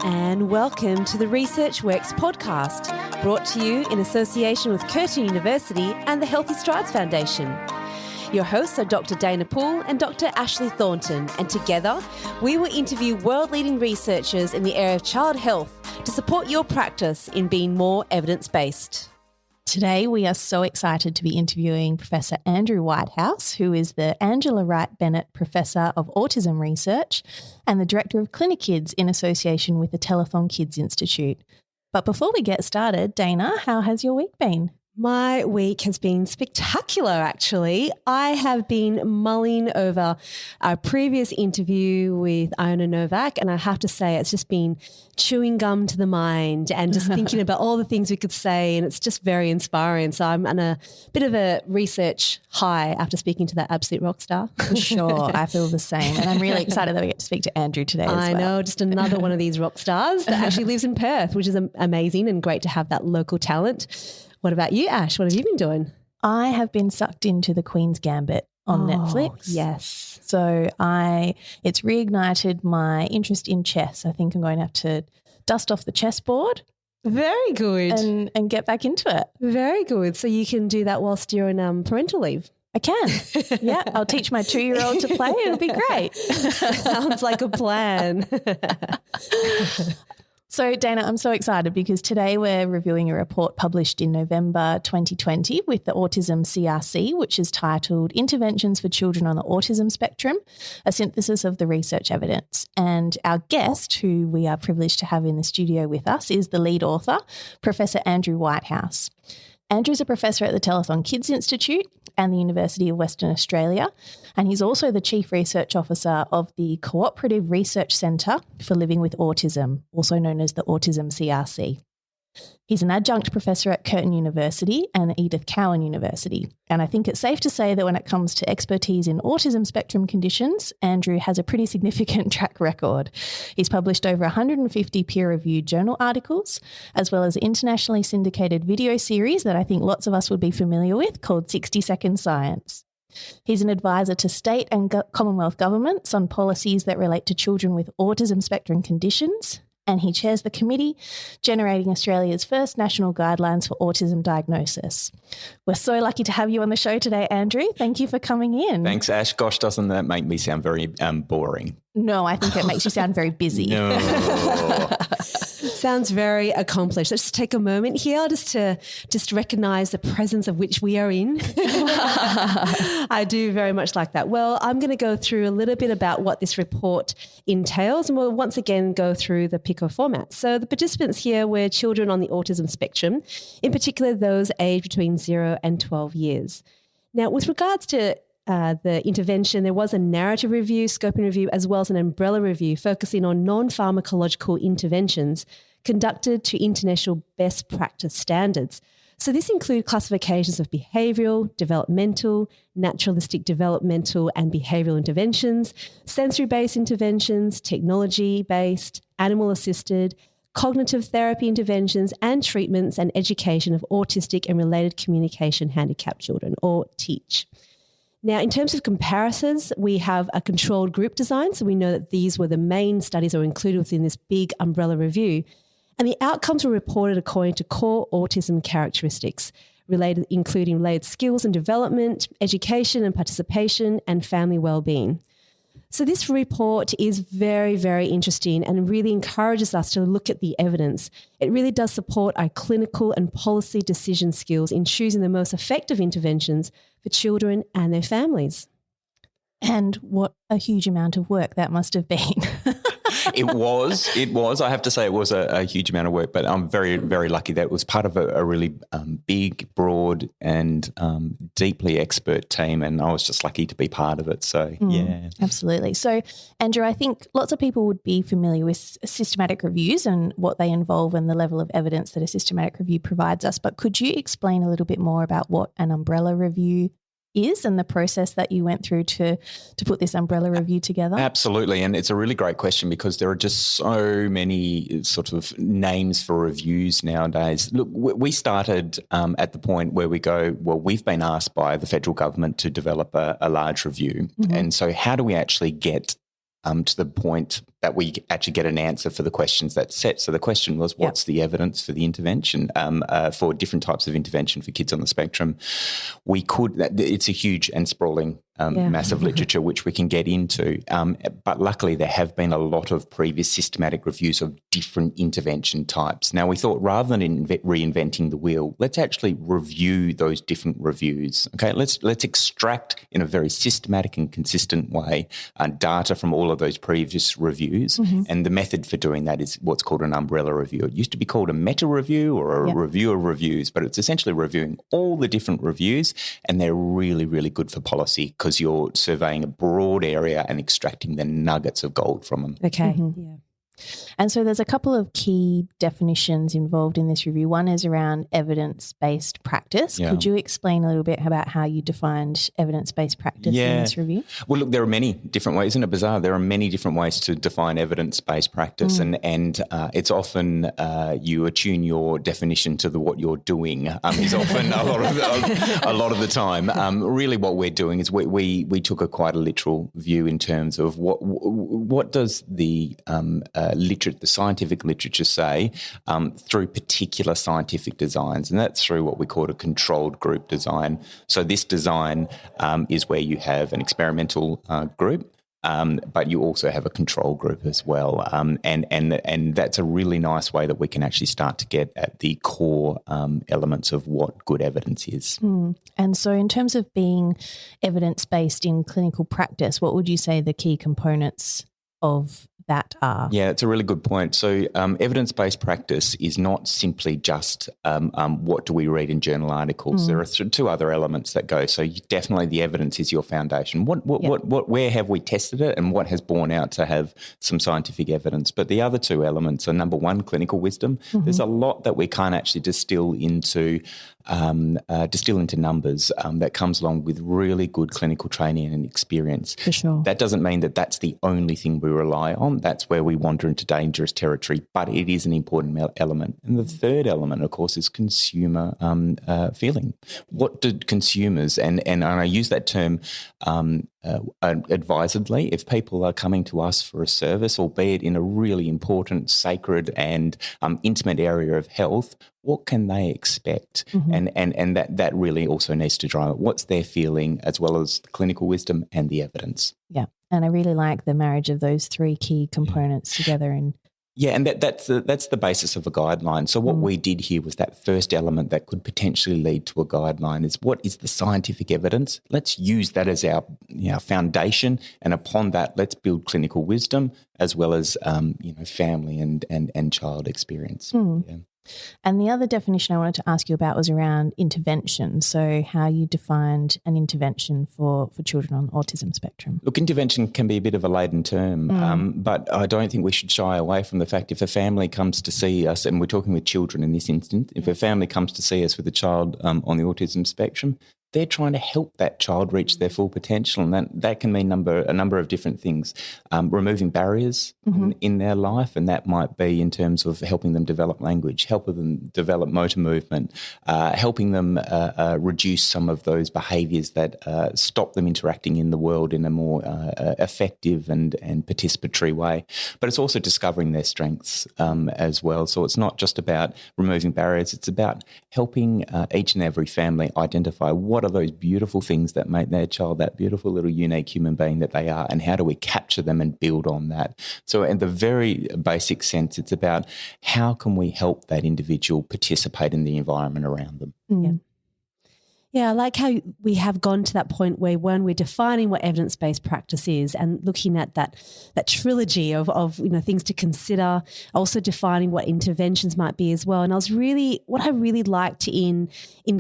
and welcome to the Research Works podcast, brought to you in association with Curtin University and the Healthy Strides Foundation. Your hosts are Dr. Dana Poole and Dr. Ashley Thornton, and together we will interview world-leading researchers in the area of child health to support your practice in being more evidence-based. Today, we are so excited to be interviewing Professor Andrew Whitehouse, who is the Angela Wright Bennett Professor of Autism Research and the Director of Clinikids in association with the Telethon Kids Institute. But before we get started, Dana, how has your week been? My week has been spectacular, actually. I have been mulling over our previous interview with Iona Novak, and I have to say it's just been chewing gum to the mind and just thinking about all the things we could say, and it's just very inspiring. So I'm on a bit of a research high after speaking to that absolute rock star. For sure, I feel the same. And I'm really excited that we get to speak to Andrew today as well. I know, just another one of these rock stars that actually lives in Perth, which is amazing and great to have that local talent. What about you, Ash? What have you been doing? I have been sucked into The Queen's Gambit on Netflix. Yes. So it's reignited my interest in chess. I think I'm going to have to dust off the chessboard. Very good. And get back into it. Very good. So you can do that whilst you're on parental leave. I can. Yeah, I'll teach my 2-year-old to play. It'll be great. Sounds like a plan. So, Dana, I'm so excited because today we're reviewing a report published in November 2020 with the Autism CRC, which is titled Interventions for Children on the Autism Spectrum, a synthesis of the research evidence. And our guest, who we are privileged to have in the studio with us, is the lead author, Professor Andrew Whitehouse. Andrew's a professor at the Telethon Kids Institute and the University of Western Australia, and he's also the Chief Research Officer of the Cooperative Research Centre for Living with Autism, also known as the Autism CRC. He's an adjunct professor at Curtin University and Edith Cowan University, and I think it's safe to say that when it comes to expertise in autism spectrum conditions, Andrew has a pretty significant track record. He's published over 150 peer-reviewed journal articles, as well as an internationally syndicated video series that I think lots of us would be familiar with called 60 Second Science. He's an advisor to state and Commonwealth governments on policies that relate to children with autism spectrum conditions, and he chairs the committee generating Australia's first national guidelines for autism diagnosis. We're so lucky to have you on the show today, Andrew. Thank you for coming in. Thanks, Ash. Gosh, doesn't that make me sound very boring? No, I think it makes you sound very busy. No. Sounds very accomplished. Let's take a moment here to recognise the presence of which we are in. I do very much like that. Well, I'm going to go through a little bit about what this report entails, and we'll once again go through the PICO format. So the participants here were children on the autism spectrum, in particular those aged between 0 and 12 years. Now, with regards to the intervention, there was a narrative review, scoping review, as well as an umbrella review focusing on non-pharmacological interventions conducted to international best practice standards. So this includes classifications of behavioural, developmental, naturalistic developmental and behavioural interventions, sensory-based interventions, technology-based, animal-assisted, cognitive therapy interventions and treatments and education of autistic and related communication handicapped children, or TEACH. Now, in terms of comparisons, we have a controlled group design. So we know that these were the main studies that were included within this big umbrella review. And the outcomes were reported according to core autism characteristics, including related skills and development, education and participation, and family well-being. So this report is very, very interesting and really encourages us to look at the evidence. It really does support our clinical and policy decision skills in choosing the most effective interventions for children and their families. And what a huge amount of work that must have been. It was. I have to say it was a huge amount of work, but I'm very, very lucky that it was part of a really big, broad and deeply expert team, and I was just lucky to be part of it. So, yeah. Absolutely. So, Andrew, I think lots of people would be familiar with systematic reviews and what they involve and the level of evidence that a systematic review provides us, but could you explain a little bit more about what an umbrella review is and the process that you went through to put this umbrella review together? Absolutely. And it's a really great question because there are just so many sort of names for reviews nowadays. Look, we started at the point where we go, well, we've been asked by the federal government to develop a large review. Mm-hmm. And so how do we actually get to the point that we actually get an answer for the questions that's set. So the question was, what's the evidence for the intervention for different types of intervention for kids on the spectrum? It's a huge and sprawling massive literature which we can get into. But luckily there have been a lot of previous systematic reviews of different intervention types. Now we thought rather than reinventing the wheel, let's actually review those different reviews. Okay, let's extract in a very systematic and consistent way data from all of those previous reviews. And the method for doing that is what's called an umbrella review. It used to be called a meta review or a review of reviews, but it's essentially reviewing all the different reviews, and they're really, really good for policy because you're surveying a broad area and extracting the nuggets of gold from them. Okay. Yeah. And so there's a couple of key definitions involved in this review. One is around evidence-based practice. Could you explain a little bit about how you defined evidence-based practice in this review? Well, look, there are many different ways. Isn't it bizarre? There are many different ways to define evidence-based practice, and it's often you attune your definition to what you're doing is often a lot of the time. Really what we're doing is we took quite a literal view in terms of what does the scientific literature say through particular scientific designs, and that's through what we call a controlled group design. So this design is where you have an experimental group, but you also have a control group as well, and that's a really nice way that we can actually start to get at the core elements of what good evidence is. And so in terms of being evidence-based in clinical practice, what would you say the key components of that are? Yeah, it's a really good point. So evidence-based practice is not simply just what do we read in journal articles. There are two other elements that go. So definitely the evidence is your foundation. Where have we tested it and what has borne out to have some scientific evidence? But the other two elements are, number one, clinical wisdom. There's a lot that we can't actually distill into numbers that comes along with really good clinical training and experience. For sure. That doesn't mean that that's the only thing we rely on. That's where we wander into dangerous territory, but it is an important element. And the third element, of course, is consumer feeling. What do consumers, and I use that term advisedly, if people are coming to us for a service, albeit in a really important, sacred and intimate area of health, what can they expect? And that really also needs to drive it. What's their feeling, as well as the clinical wisdom and the evidence. Yeah. And I really like the marriage of those three key components together. And that's the basis of a guideline. So what we did here was that first element that could potentially lead to a guideline is, what is the scientific evidence? Let's use that as our foundation, and upon that, let's build clinical wisdom as well as family and child experience. And the other definition I wanted to ask you about was around intervention. So how you defined an intervention for children on the autism spectrum. Look, intervention can be a bit of a laden term, but I don't think we should shy away from the fact if a family comes to see us, and we're talking with children in this instance, if a family comes to see us with a child on the autism spectrum, they're trying to help that child reach their full potential, and that can mean a number of different things. Removing barriers in their life, and that might be in terms of helping them develop language, helping them develop motor movement, helping them reduce some of those behaviours that stop them interacting in the world in a more effective and participatory way. But it's also discovering their strengths as well. So it's not just about removing barriers, it's about helping each and every family identify what are those beautiful things that make their child that beautiful little unique human being that they are, and how do we capture them and build on that. So in the very basic sense, it's about how can we help that individual participate in the environment around them. Yeah, I like how we have gone to that point where when we're defining what evidence-based practice is and looking at that trilogy of things to consider, also defining what interventions might be as well. And what I really liked in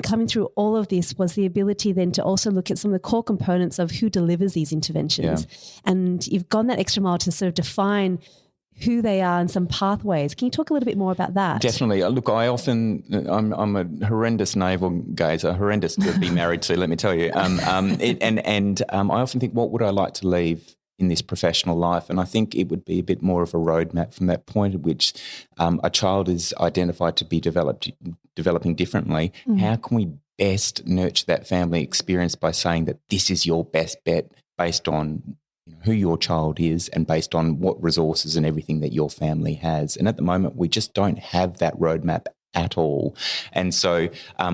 coming through all of this was the ability then to also look at some of the core components of who delivers these interventions. Yeah. And you've gone that extra mile to sort of define who they are and some pathways. Can you talk a little bit more about that? Definitely. Look, I'm a horrendous navel gazer, horrendous to be married to, let me tell you. I often think, what would I like to leave in this professional life? And I think it would be a bit more of a roadmap from that point at which a child is identified to be developing differently. How can we best nurture that family experience by saying that this is your best bet based on who your child is and based on what resources and everything that your family has. And at the moment, we just don't have that roadmap at all. And so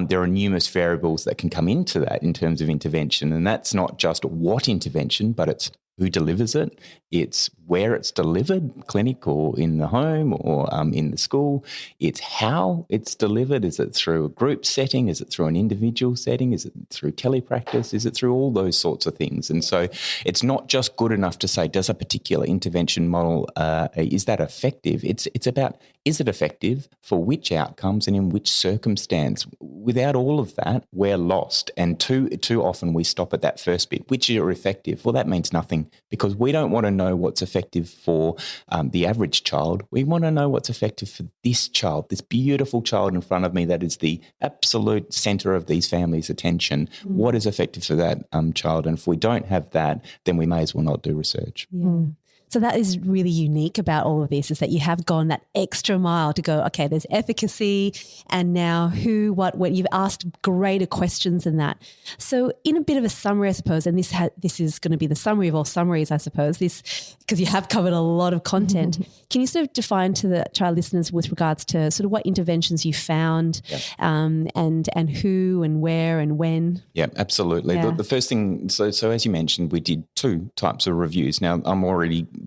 there are numerous variables that can come into that in terms of intervention. And that's not just what intervention, but it's who delivers it, it's where it's delivered, clinic or in the home or in the school. It's how it's delivered. Is it through a group setting? Is it through an individual setting? Is it through telepractice? Is it through all those sorts of things? And so it's not just good enough to say, does a particular intervention model, is that effective? It's about, is it effective for which outcomes and in which circumstance? Without all of that, we're lost. And too often we stop at that first bit, which are effective. Well, that means nothing because we don't want to know what's effective for the average child. We want to know what's effective for this child, this beautiful child in front of me that is the absolute centre of these families' attention. What is effective for that child? And if we don't have that, then we may as well not do research. Yeah. So that is really unique about all of this, is that you have gone that extra mile to go, okay, there's efficacy and now who, what, when. You've asked greater questions than that. So in a bit of a summary, I suppose, and this is going to be the summary of all summaries, I suppose, because you have covered a lot of content. Can you sort of define to our listeners with regards to sort of what interventions you found and who and where and when? Yeah, absolutely. Yeah. The first thing, so as you mentioned, we did 2 types of reviews. Now,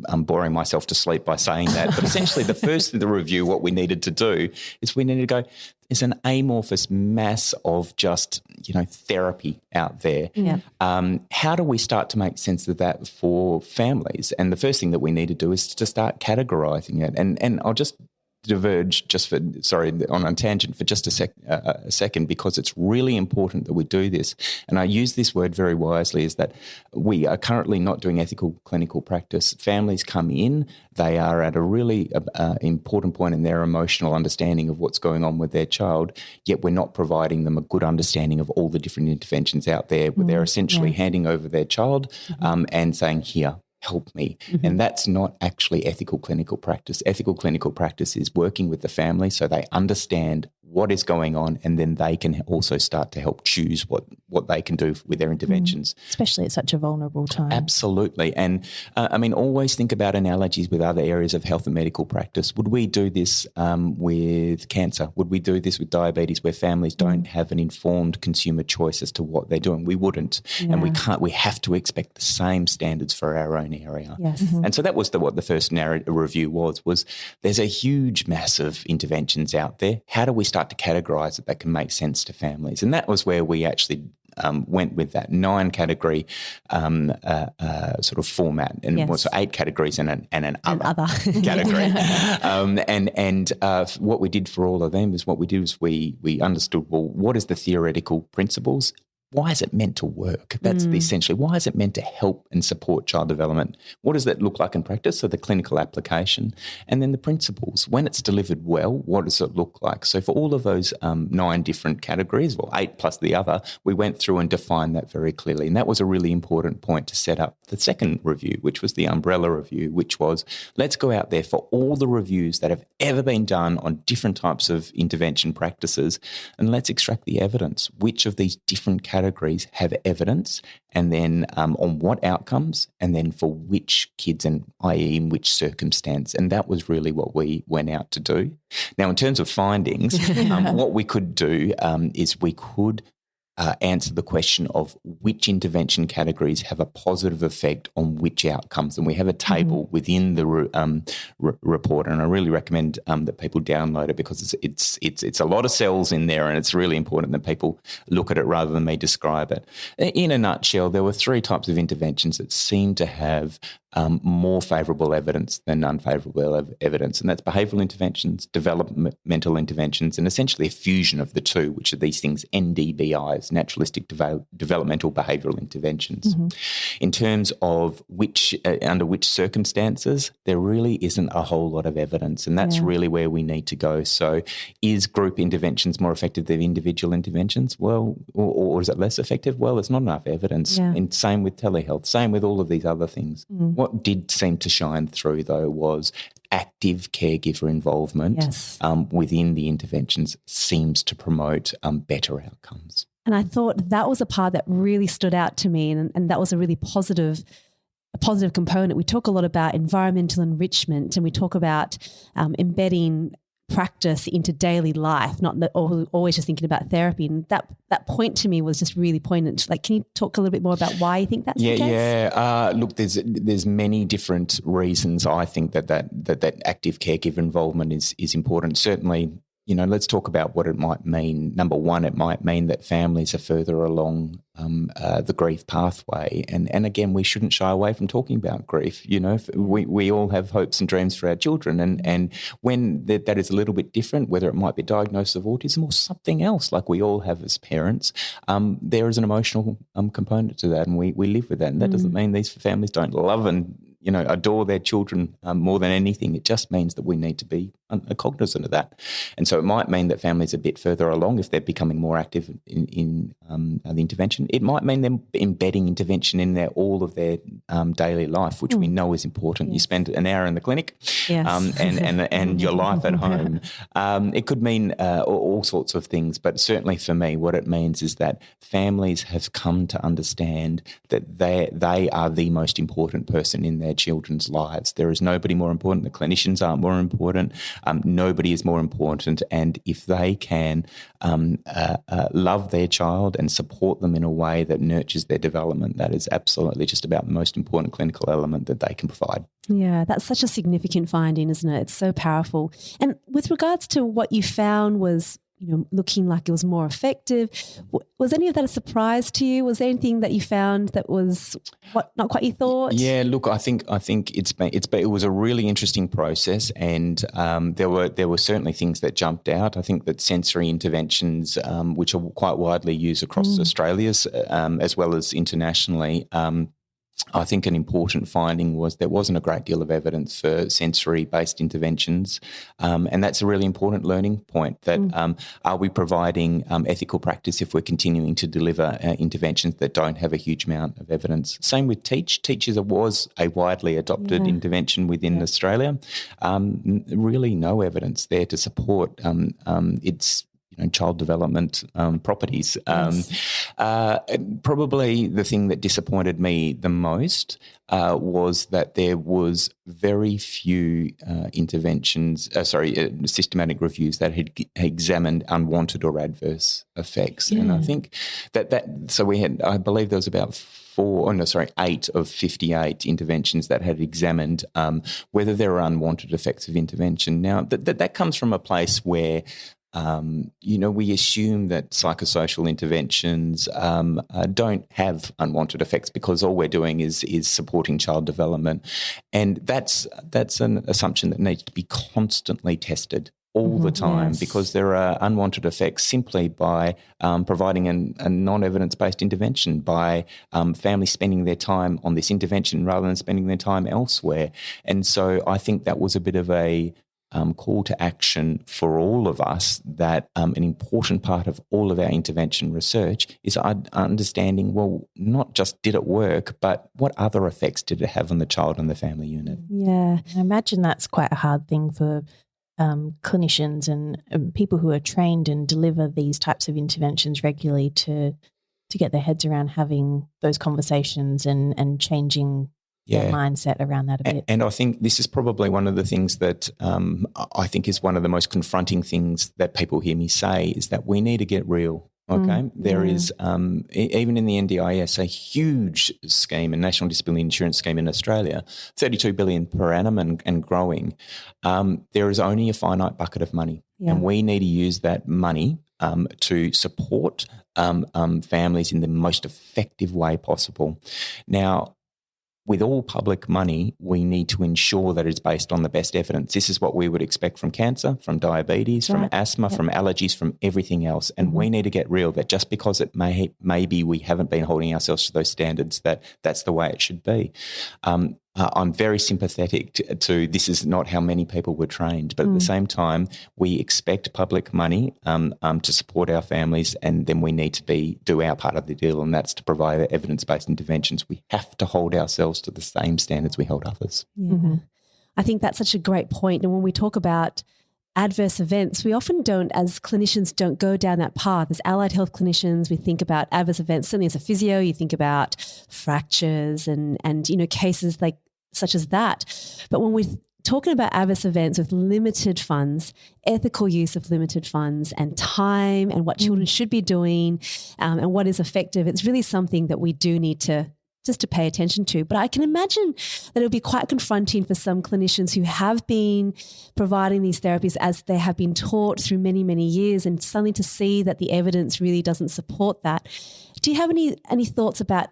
I'm boring myself to sleep by saying that, but essentially the first of the review, what we needed to do is we needed to go, there's an amorphous mass of just, therapy out there. Yeah. How do we start to make sense of that for families? And the first thing that we need to do is to start categorising it. And I'll just diverge on a tangent for just a second, because it's really important that we do this. And I use this word very wisely, is that we are currently not doing ethical clinical practice. Families come in, they are at a really important point in their emotional understanding of what's going on with their child, yet we're not providing them a good understanding of all the different interventions out there, where they're essentially handing over their child and saying, here, help me. And that's not actually ethical clinical practice. Ethical clinical practice is working with the family so they understand what is going on, and then they can also start to help choose what they can do with their interventions. Especially at such a vulnerable time. Absolutely. And always think about analogies with other areas of health and medical practice. Would we do this with cancer? Would we do this with diabetes, where families don't have an informed consumer choice as to what they're doing? We wouldn't. Yeah. And we have to expect the same standards for our own area. Yes. And so that was what the first review was there's a huge mass of interventions out there. How do we start to categorise it that can make sense to families? And that was where we actually went with that 9-category sort of format, and was 8 categories and an other category. And what we did for all of them is we understood, well, what is the theoretical principles? Why is it meant to work? That's essentially, why is it meant to help and support child development? What does that look like in practice? So the clinical application, and then the principles. When it's delivered well, what does it look like? So for all of those 9 different categories, 8 plus the other, we went through and defined that very clearly. And that was a really important point to set up the second review, which was the umbrella review, which was, let's go out there for all the reviews that have ever been done on different types of intervention practices, and let's extract the evidence. Which of these different categories have evidence, and then on what outcomes, and then for which kids, and i.e. in which circumstance. And that was really what we went out to do. Now, in terms of findings, what we could do is we could answer the question of which intervention categories have a positive effect on which outcomes. And we have a table within the report, and I really recommend that people download it, because it's a lot of cells in there, and it's really important that people look at it rather than me describe it. In a nutshell, there were 3 types of interventions that seem to have more favourable evidence than unfavourable evidence, and that's behavioural interventions, developmental interventions, and essentially a fusion of the 2, which are these things, NDBIs, naturalistic developmental behavioural interventions. In terms of under which circumstances, there really isn't a whole lot of evidence, and that's really where we need to go. So is group interventions more effective than individual interventions? Well, or is it less effective? Well, there's not enough evidence. And same with telehealth, same with all of these other things. What did seem to shine through, though, was active caregiver involvement within the interventions seems to promote better outcomes. And I thought that was a part that really stood out to me, and that was a really positive a positive component, we talk a lot about environmental enrichment, and we talk about embedding practice into daily life, not always just thinking about therapy. And that point to me was just really poignant. Like, can you talk a little bit more about why you think that's the case? Yeah. Look, there's many different reasons I think that active caregiver involvement is important. Certainly, let's talk about what it might mean. Number one, it might mean that families are further along the grief pathway. And again, we shouldn't shy away from talking about grief. We all have hopes and dreams for our children. And when that is a little bit different, whether it might be diagnosis of autism or something else like we all have as parents, there is an emotional component to that, and we live with that. And that doesn't mean these families don't love and adore their children more than anything. It just means that we need to be cognizant of that. And so it might mean that families are a bit further along if they're becoming more active in the intervention. It might mean them embedding intervention in all of their daily life, which we know is important. Yes. You spend an hour in the clinic, yes. and your life at home. It could mean all sorts of things, but certainly for me, what it means is that families have come to understand that they are the most important person in their children's lives. There is nobody more important. The clinicians aren't more important. Nobody is more important. And if they can love their child and support them in a way that nurtures their development, that is absolutely just about the most important clinical element that they can provide. Yeah, that's such a significant finding, isn't it? It's so powerful. And with regards to what you found was, looking like it was more effective, was any of that a surprise to you? Was there anything that you found that was not quite you thought? Yeah, look, I think it was a really interesting process, and there were certainly things that jumped out. I think that sensory interventions, which are quite widely used across Australia as well as internationally, I think an important finding was there wasn't a great deal of evidence for sensory-based interventions, and that's a really important learning point, that are we providing ethical practice if we're continuing to deliver interventions that don't have a huge amount of evidence? Same with Teach. Teach was a widely adopted intervention within Australia. Really no evidence there to support its child development properties. Yes. Probably the thing that disappointed me the most was that there was very few systematic reviews that had examined unwanted or adverse effects. Yeah. And I think so we had, I believe there was about 8 of 58 interventions that had examined whether there are unwanted effects of intervention. Now, that comes from a place where we assume that psychosocial interventions don't have unwanted effects because all we're doing is supporting child development, and that's an assumption that needs to be constantly tested all the time, because there are unwanted effects simply by providing a non-evidence-based intervention, by families spending their time on this intervention rather than spending their time elsewhere. And so I think that was a bit of a call to action for all of us, that an important part of all of our intervention research is understanding, well, not just did it work, but what other effects did it have on the child and the family unit? Yeah, I imagine that's quite a hard thing for clinicians and people who are trained and deliver these types of interventions regularly to get their heads around having those conversations and changing their mindset around that a bit. And I think this is probably one of the things that I think is one of the most confronting things that people hear me say, is that we need to get real. Okay, there is, even in the NDIS, a huge scheme, a national disability insurance scheme in Australia, $32 billion per annum and growing. There is only a finite bucket of money, and we need to use that money to support families in the most effective way possible. Now, with all public money, we need to ensure that it's based on the best evidence. This is what we would expect from cancer, from diabetes, from asthma, from allergies, from everything else. And we need to get real that just because it maybe we haven't been holding ourselves to those standards, that's the way it should be. I'm very sympathetic to this is not how many people were trained, but at the same time, we expect public money to support our families, and then we need to do our part of the deal, and that's to provide evidence-based interventions. We have to hold ourselves to the same standards we hold others. Yeah. I think that's such a great point. And when we talk about adverse events, we often don't, as clinicians, don't go down that path. As allied health clinicians, we think about adverse events. Certainly as a physio, you think about fractures and cases such as that. But when we're talking about adverse events with limited funds, ethical use of limited funds and time and what children should be doing and what is effective, it's really something that we do need to pay attention to. But I can imagine that it'll be quite confronting for some clinicians who have been providing these therapies as they have been taught through many, many years, and suddenly to see that the evidence really doesn't support that. Do you have any thoughts about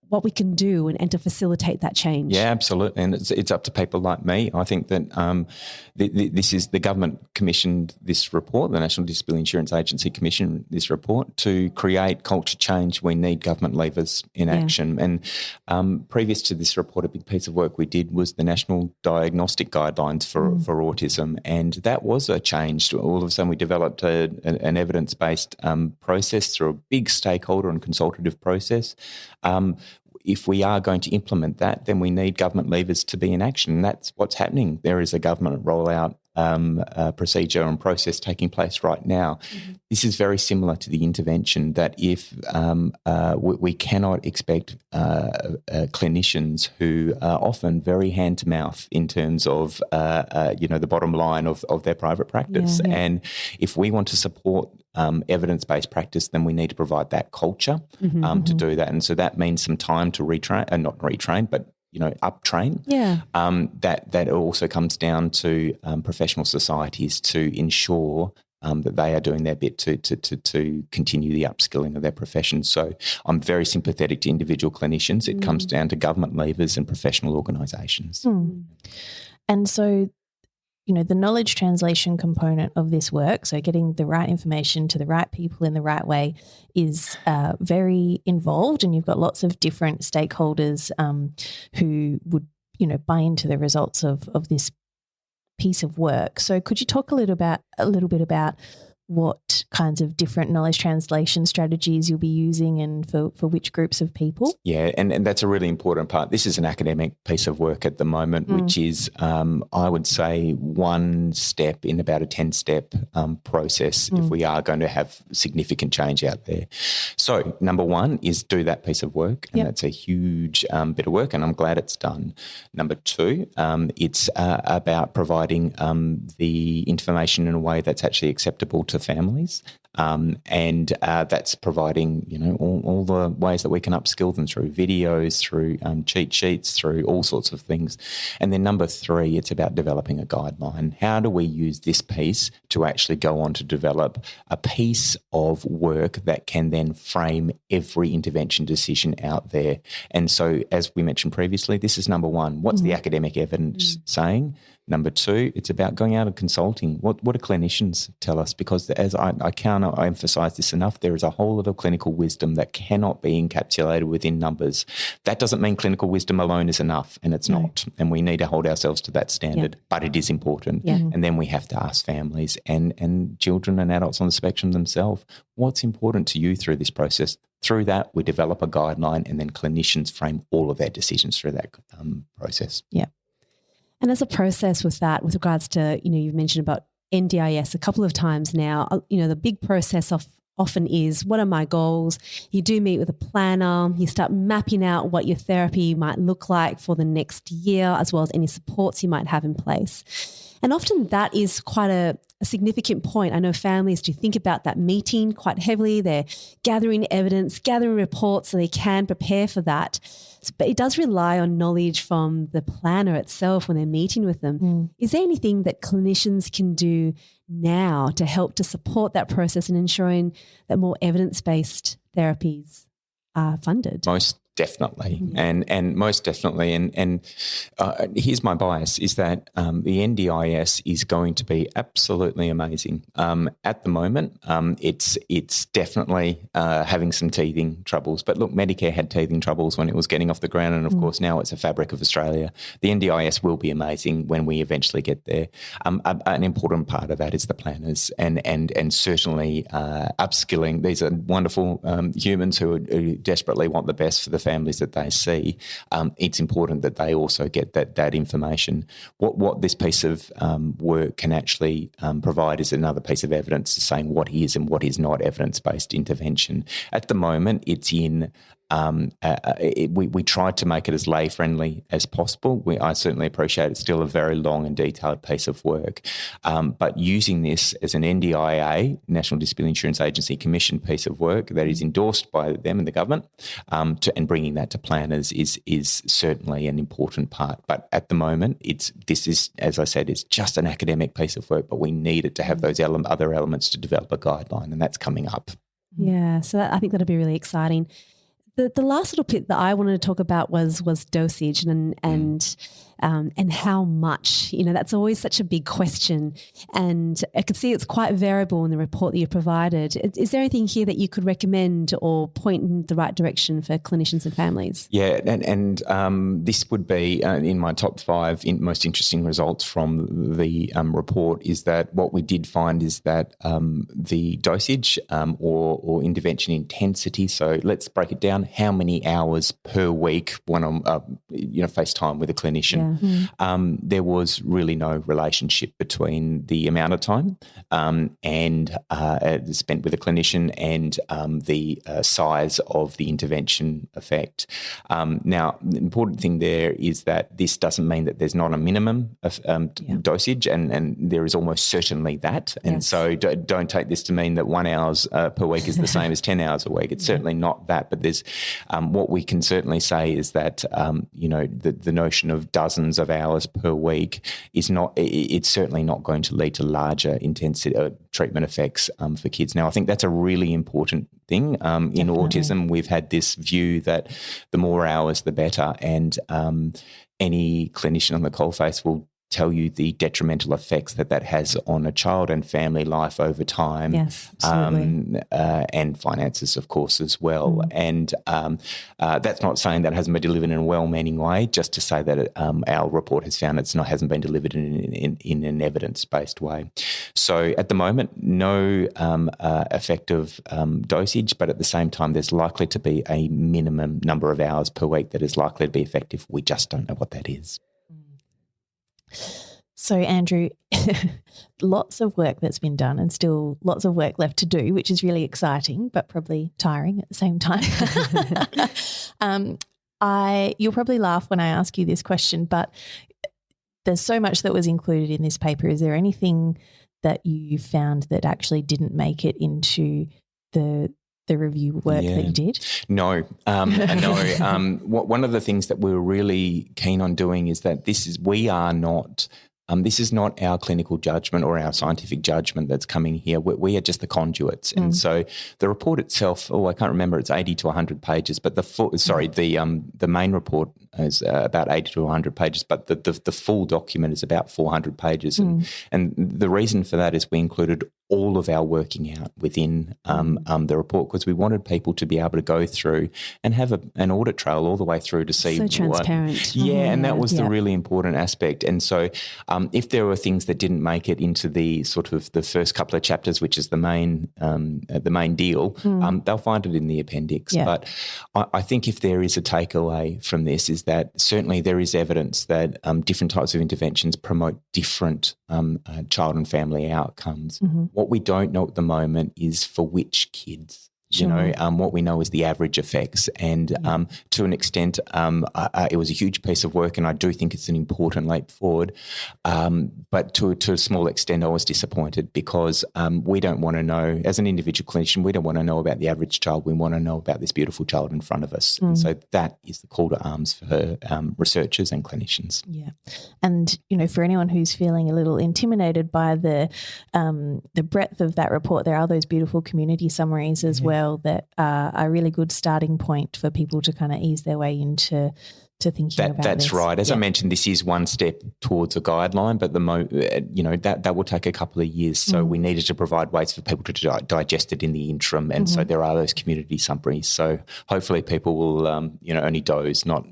what we can do and to facilitate that change? Yeah, absolutely. And it's up to people like me. I think that this is the government commissioned this report, the National Disability Insurance Agency commissioned this report to create culture change. We need government levers in action. And previous to this report, a big piece of work we did was the National Diagnostic Guidelines for Autism. And that was a change. All of a sudden we developed an evidence-based process through a big stakeholder and consultative process. If we are going to implement that, then we need government levers to be in action. And that's what's happening. There is a government rollout procedure and process taking place right now. This is very similar to the intervention that if we cannot expect clinicians who are often very hand to mouth in terms of, the bottom line of their private practice. Yeah. And if we want to support evidence-based practice, then we need to provide that culture to do that. And so that means some time to retrain, not retrain, but uptrain. Yeah. That also comes down to professional societies to ensure that they are doing their bit to continue the upskilling of their profession. So I'm very sympathetic to individual clinicians. It comes down to government levers and professional organisations. And so, the knowledge translation component of this work, so getting the right information to the right people in the right way, is very involved, and you've got lots of different stakeholders who would, buy into the results of this piece of work. So could you talk a little bit about what kinds of different knowledge translation strategies you'll be using and for which groups of people? Yeah, and that's a really important part. This is an academic piece of work at the moment, which is, I would say, one step in about a 10-step process if we are going to have significant change out there. So number one is do that piece of work, and that's a huge bit of work, and I'm glad it's done. Number two, it's about providing the information in a way that's actually acceptable to families, and that's providing all the ways that we can upskill them through videos, through cheat sheets, through all sorts of things. And then number three, it's about developing a guideline. How do we use this piece to actually go on to develop a piece of work that can then frame every intervention decision out there? And so, as we mentioned previously, this is number one. What's the academic evidence saying? Number two, it's about going out and consulting. What do clinicians tell us? Because as I cannot emphasise this enough, there is a whole lot of clinical wisdom that cannot be encapsulated within numbers. That doesn't mean clinical wisdom alone is enough, and it's not. And we need to hold ourselves to that standard, but it is important. Yeah. And then we have to ask families and children and adults on the spectrum themselves, what's important to you through this process? Through that, we develop a guideline, and then clinicians frame all of their decisions through that process. Yeah. And as a process with that, with regards to, you've mentioned about NDIS a couple of times now, the big process often is, what are my goals? You do meet with a planner, you start mapping out what your therapy might look like for the next year, as well as any supports you might have in place. And often that is quite a significant point. I know families do think about that meeting quite heavily. They're gathering evidence, gathering reports so they can prepare for that. But it does rely on knowledge from the planner itself when they're meeting with them. Is there anything that clinicians can do now to help to support that process and ensuring that more evidence-based therapies are funded? Most definitely, and most definitely, and here's my bias, is that the NDIS is going to be absolutely amazing. At the moment, it's definitely having some teething troubles. But look, Medicare had teething troubles when it was getting off the ground, and of course now it's a fabric of Australia. The NDIS will be amazing when we eventually get there. An important part of that is the planners, and upskilling. These are wonderful humans who desperately want the best for the families that they see, it's important that they also get that information. What this piece of work can actually provide is another piece of evidence saying what is and what is not evidence-based intervention. At the moment, it's in we tried to make it as lay-friendly as possible. I certainly appreciate it's still a very long and detailed piece of work. But using this as an NDIA, National Disability Insurance Agency Commission piece of work that is endorsed by them and the government, and bringing that to planners is certainly an important part. But at the moment, this is, as I said, it's just an academic piece of work, but we needed to have those other elements to develop a guideline, and that's coming up. Yeah, so I think that'll be really exciting. The last little bit that I wanted to talk about was dosage and how much. That's always such a big question, and I could see it's quite variable in the report that you provided. Is there anything here that you could recommend or point in the right direction for clinicians and families? Yeah, and this would be in my top 5 most interesting results from the report is that what we did find is that the dosage or intervention intensity. So let's break it down. How many hours per week when I'm FaceTime with a clinician? Yeah. There was really no relationship between the amount of time and spent with a clinician and the size of the intervention effect. Now, the important thing there is that this doesn't mean that there's not a minimum of dosage, and there is almost certainly that. And so don't take this to mean that 1 hour per week is the same as 10 hours a week. It's certainly not that, but there's what we can certainly say is that the notion of dozens of hours per week is not. It's certainly not going to lead to larger intensity treatment effects for kids. Now, I think that's a really important thing. In autism, we've had this view that the more hours, the better, and any clinician on the coalface will tell you the detrimental effects that has on a child and family life over time. Yes, absolutely. And finances, of course, as well. And that's not saying that it hasn't been delivered in a well-meaning way, just to say that our report has found hasn't been delivered in an evidence-based way. So at the moment, no effective dosage, but at the same time, there's likely to be a minimum number of hours per week that is likely to be effective. We just don't know what that is. So, Andrew, lots of work that's been done and still lots of work left to do, which is really exciting, but probably tiring at the same time. You'll probably laugh when I ask you this question, but there's so much that was included in this paper. Is there anything that you found that actually didn't make it into the review work that you did? No. One of the things that we were really keen on doing is that this is not our clinical judgment or our scientific judgment that's coming here. We are just the conduits. And so the report itself, I can't remember, it's 80 to 100 pages, but the main report is about 80 to 100 pages, but the full document is about 400 pages. And the reason for that is we included all of our working out within the report because we wanted people to be able to go through and have an audit trail all the way through to see so transparent. And that was the really important aspect. And so if there were things that didn't make it into the sort of the first couple of chapters, which is the main deal, they'll find it in the appendix. Yeah. But I think if there is a takeaway from this is that certainly there is evidence that different types of interventions promote different child and family outcomes. What we don't know at the moment is for which kids. Sure. What we know is the average effects. And to an extent, it was a huge piece of work and I do think it's an important leap forward. But to a small extent, I was disappointed because we don't want to know, as an individual clinician, we don't want to know about the average child. We want to know about this beautiful child in front of us. And so that is the call to arms for researchers and clinicians. Yeah. And, for anyone who's feeling a little intimidated by the breadth of that report, there are those beautiful community summaries as well that are a really good starting point for people to kind of ease their way into thinking about that's this. Right. As I mentioned, this is one step towards a guideline, but that will take a couple of years. So we needed to provide ways for people to digest it in the interim, and so there are those community summaries. So hopefully people will, only doze, not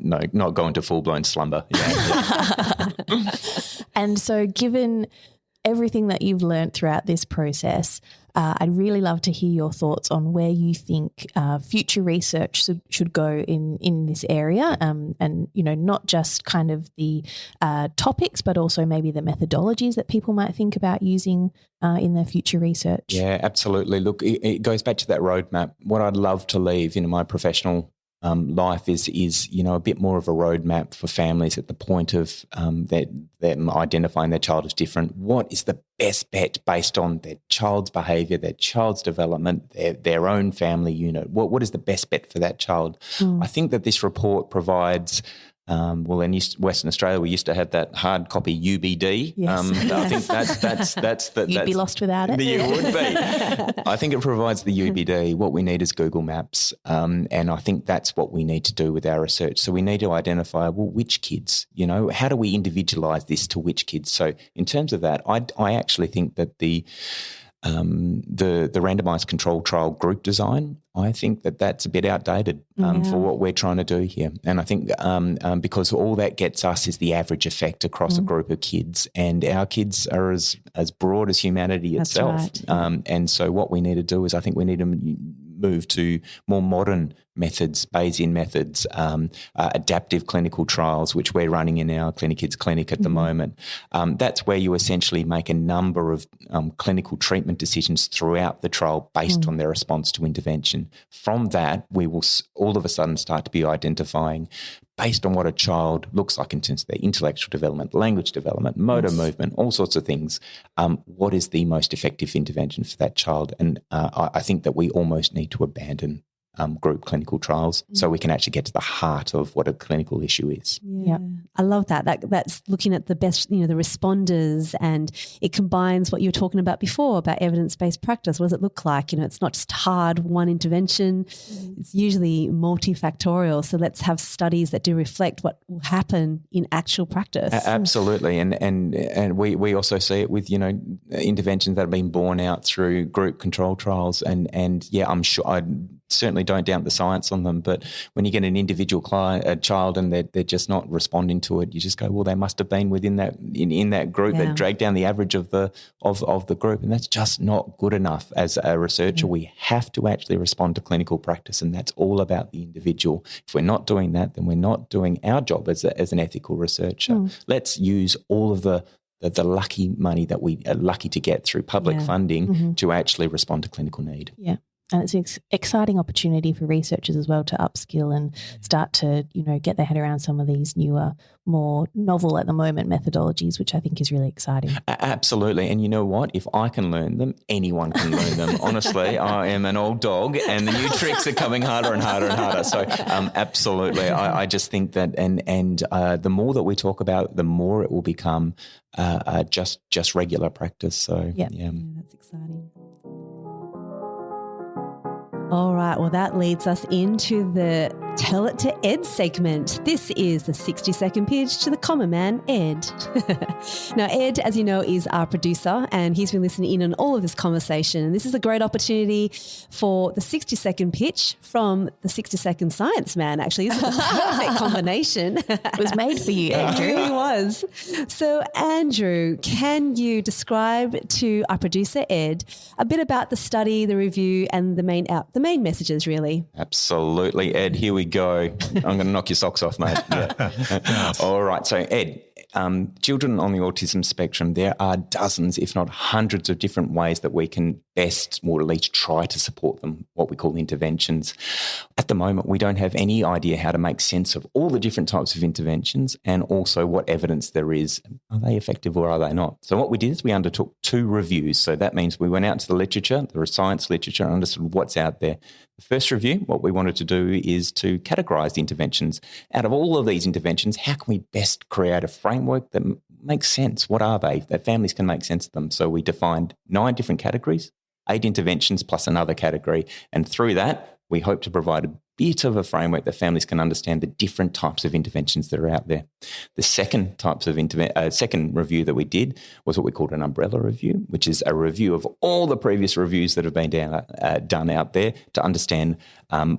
go into full blown slumber. And so, given everything that you've learned throughout this process, I'd really love to hear your thoughts on where you think future research should go in this area, and not just kind of the topics, but also maybe the methodologies that people might think about using in their future research. Yeah, absolutely. Look, it goes back to that roadmap. What I'd love to leave in my professional life is a bit more of a roadmap for families at the point of them identifying their child as different. What is the best bet based on their child's behaviour, their child's development, their own family unit? What is the best bet for that child? I think that this report provides. In Western Australia, we used to have that hard copy UBD. Yes. I think that's You'd be lost without it. You would be. I think it provides the UBD. What we need is Google Maps, and I think that's what we need to do with our research. So we need to identify, which kids, how do we individualise this to which kids? So in terms of that, I actually think that the randomised controlled trial group design, I think that's a bit outdated for what we're trying to do here. And I think because all that gets us is the average effect across a group of kids, and our kids are as broad as humanity itself. Right. And so what we need to do is I think we need to move to more modern methods, Bayesian methods, adaptive clinical trials, which we're running in our Clinikids clinic at the moment. That's where you essentially make a number of clinical treatment decisions throughout the trial based on their response to intervention. From that, we will all of a sudden start to be identifying, based on what a child looks like in terms of their intellectual development, language development, motor movement, all sorts of things, what is the most effective intervention for that child? And I think that we almost need to abandon group clinical trials so we can actually get to the heart of what a clinical issue is. Yeah. I love that. That's looking at the best, the responders, and it combines what you were talking about before about evidence-based practice. What does it look like? It's not just hard one intervention. It's usually multifactorial. So let's have studies that do reflect what will happen in actual practice. Absolutely. And we also see it with, interventions that have been borne out through group control trials. And I'm sure I certainly don't doubt the science on them, but when you get an individual child and they're just not responding to it, you just go, well, they must have been within that in that group that dragged down the average of the group, and that's just not good enough. As a researcher, we have to actually respond to clinical practice, and that's all about the individual. If we're not doing that, then we're not doing our job as an ethical researcher. Let's use all of the lucky money that we are lucky to get through public funding to actually respond to clinical need. Yeah. And it's an exciting opportunity for researchers as well to upskill and start to, get their head around some of these newer, more novel at the moment methodologies, which I think is really exciting. Absolutely. And you know what? If I can learn them, anyone can learn them. Honestly, I am an old dog and the new tricks are coming harder and harder and harder. So absolutely. I just think that and the more that we talk about it, the more it will become just regular practice. So yeah, that's exciting. All right, well, that leads us into the Tell It to Ed segment. This is the 60-second pitch to the common man, Ed. Now, Ed, as you know, is our producer, and he's been listening in on all of this conversation. And this is a great opportunity for the 60-second pitch from the 60-second science man, actually. This is a perfect combination. It was made for you, Andrew. It really was. So, Andrew, can you describe to our producer, Ed, a bit about the study, the review, and the main messages, really? Absolutely, Ed. Here we go. I'm going to knock your socks off, mate. All right. So, Ed, children on the autism spectrum, there are dozens, if not hundreds of different ways that we can best, or at least try to support them, what we call interventions. At the moment, we don't have any idea how to make sense of all the different types of interventions and also what evidence there is. Are they effective or are they not? So what we did is we undertook 2 reviews. So that means we went out to the literature, the science literature, and understood what's out there. The first review, what we wanted to do is to categorise the interventions. Out of all of these interventions, how can we best create a framework that makes sense? What are they? That families can make sense of them. So we defined 9 different categories, 8 interventions plus another category. And through that, we hope to provide a bit of a framework that families can understand the different types of interventions that are out there. The second second review that we did was what we called an umbrella review, which is a review of all the previous reviews that have been done out there to understand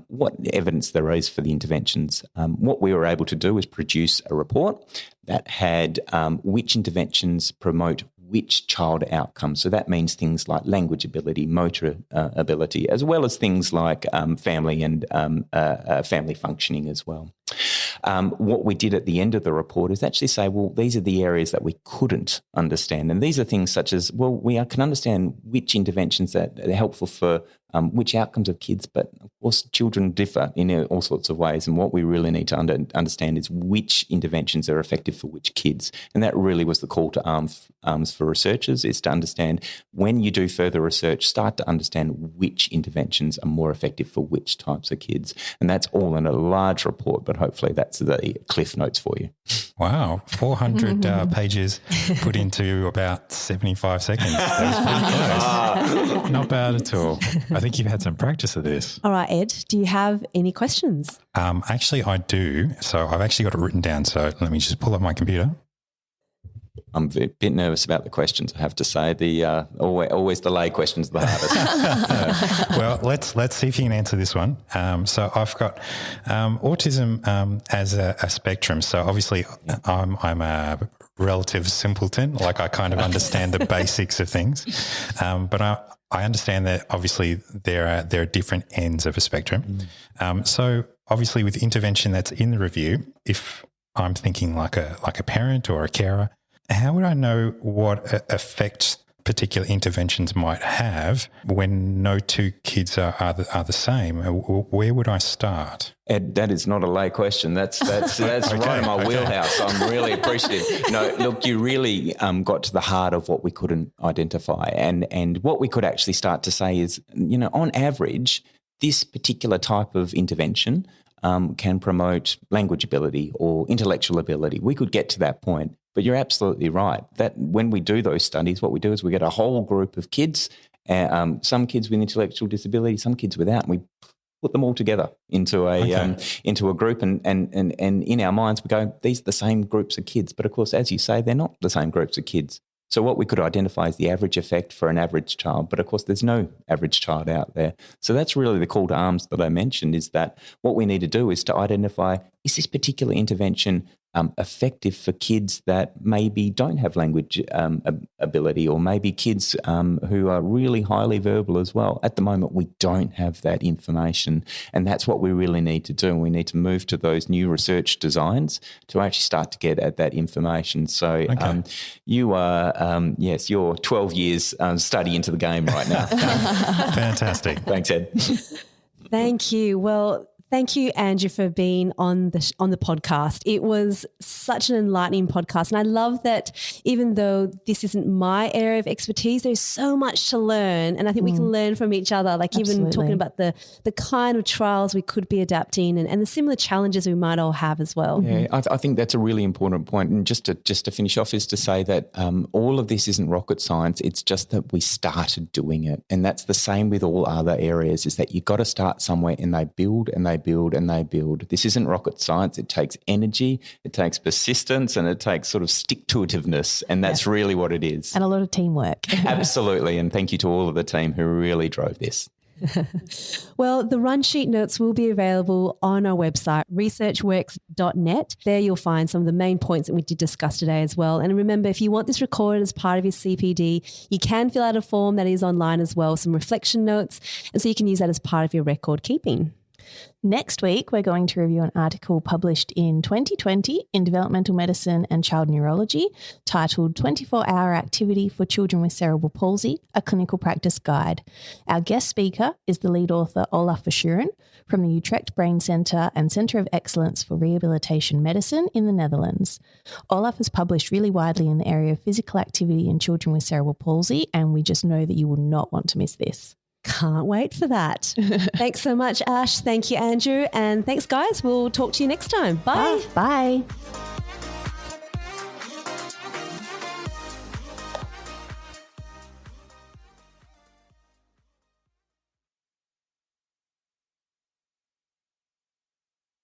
what evidence there is for the interventions. What we were able to do was produce a report that had which interventions promote which child outcomes. So that means things like language ability, motor ability, as well as things like family and family functioning as well. What we did at the end of the report is actually say, well, these are the areas that we couldn't understand. And these are things such as, well, we can understand which interventions that are helpful for which outcomes of kids, but of course children differ in all sorts of ways. And what we really need to understand is which interventions are effective for which kids. And that really was the call to arms for researchers, is to understand when you do further research, start to understand which interventions are more effective for which types of kids. And that's all in a large report, but hopefully that's the cliff notes for you. Wow, 400 pages put into about 75 seconds. That was pretty close. Not bad at all. I think you've had some practice of this. All right, Ed, do you have any questions? Actually, I do. So I've actually got it written down. So let me just pull up my computer. I'm a bit nervous about the questions, I have to say. Always the lay questions are the hardest. Well, let's see if you can answer this one. So I've got autism as a spectrum. So obviously I'm a relative simpleton. Like I kind of understand the basics of things, but I understand that obviously there are different ends of a spectrum. So obviously with intervention that's in the review, if I'm thinking like a parent or a carer, how would I know what effects particular interventions might have when no two kids are the same? Where would I start? Ed, that is not a lay question. That's okay, right in my wheelhouse. I'm really appreciative. No, look, you really got to the heart of what we couldn't identify, and what we could actually start to say is, on average, this particular type of intervention can promote language ability or intellectual ability. We could get to that point. But you're absolutely right that when we do those studies, what we do is we get a whole group of kids, some kids with intellectual disability, some kids without, and we put them all together into a group, and in our minds we go, these are the same groups of kids. But of course, as you say, they're not the same groups of kids. So what we could identify is the average effect for an average child, but of course there's no average child out there. So that's really the call to arms that I mentioned, is that what we need to do is to identify, is this particular intervention effective for kids that maybe don't have language ability, or maybe kids who are really highly verbal as well. At the moment, we don't have that information, and that's what we really need to do. We need to move to those new research designs to actually start to get at that information. So you are, yes, you're 12 years study into the game right now. Fantastic. Thanks, Ed. Thank you. Well, thank you, Andrew, for being on the podcast. It was such an enlightening podcast. And I love that even though this isn't my area of expertise, there's so much to learn. And I think we can learn from each other, like even talking about the kind of trials we could be adapting and the similar challenges we might all have as well. Yeah, I think that's a really important point. And just to finish off is to say that all of this isn't rocket science. It's just that we started doing it. And that's the same with all other areas, is that you've got to start somewhere, and they build and they build and they build. This isn't rocket science. It takes energy, it takes persistence, and it takes sort of stick-to-itiveness, and that's really what it is. And a lot of teamwork. Absolutely, and thank you to all of the team who really drove this. Well, the run sheet notes will be available on our website, researchworks.net. There you'll find some of the main points that we did discuss today as well. And remember, if you want this recorded as part of your CPD, you can fill out a form that is online as well, some reflection notes, and so you can use that as part of your record keeping. Next week, we're going to review an article published in 2020 in Developmental Medicine and Child Neurology titled 24-Hour Activity for Children with Cerebral Palsy, a Clinical Practice Guide. Our guest speaker is the lead author Olaf Verschuren from the Utrecht Brain Centre and Centre of Excellence for Rehabilitation Medicine in the Netherlands. Olaf has published really widely in the area of physical activity in children with cerebral palsy, and we just know that you will not want to miss this. Can't wait for that. Thanks so much, Ash. Thank you, Andrew. And thanks, guys. We'll talk to you next time. Bye. Bye.